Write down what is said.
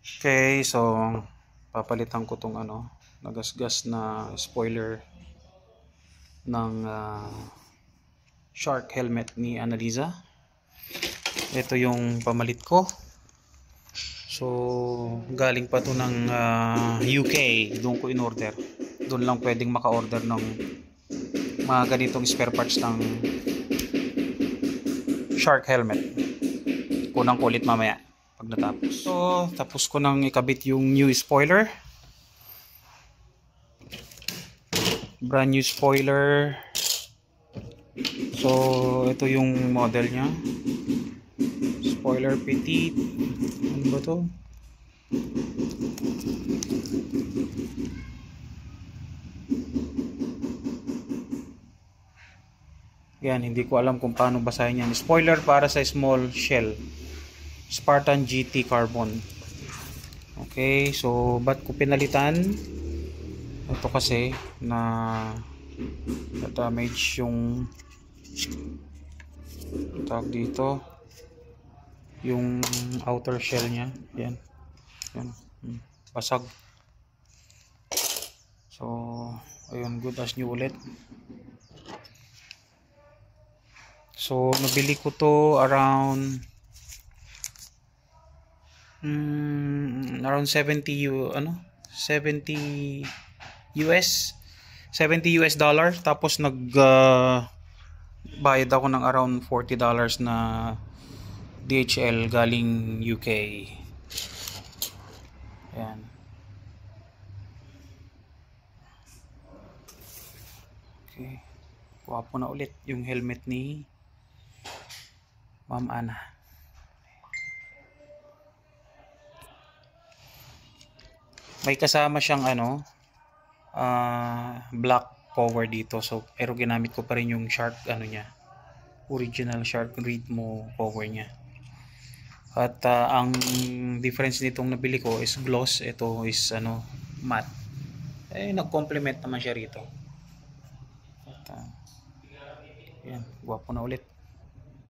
Okay, so papalitan ko tong nagasgas na spoiler ng shark helmet ni Annalisa. Ito yung pamalit ko. So galing pa to ng UK, doon ko in order. Doon lang pwedeng maka-order ng mga ganitong spare parts ng shark helmet. Kunang ko ulit mamaya pag natapos. So tapos ko nang ikabit yung new spoiler. Brand new spoiler. So ito yung model nya, spoiler petite. Ano ba to? Yan, hindi ko alam kung paano basahin yan. Spoiler para sa small shell, Spartan GT Carbon. Okay, so ba't ko pinalitan? Ito kasi na damage yung tawag dito, yung outer shell nya. Yan, yan, basag. So ayun, good as new ulit. So nabili ko to around 70 US dollar, tapos bayad ako ng around $40 na DHL galing UK. Ayan. Okay, wapo na ulit yung helmet ni Ma'am Ana. May kasama siyang black cover dito, so pero ginamit ko pa rin yung shark nya, original shark Ritmo cover nya. At ang difference nitong nabili ko is gloss, ito is matte. Nag-complement naman siya rito. At yan, guwapo na ulit.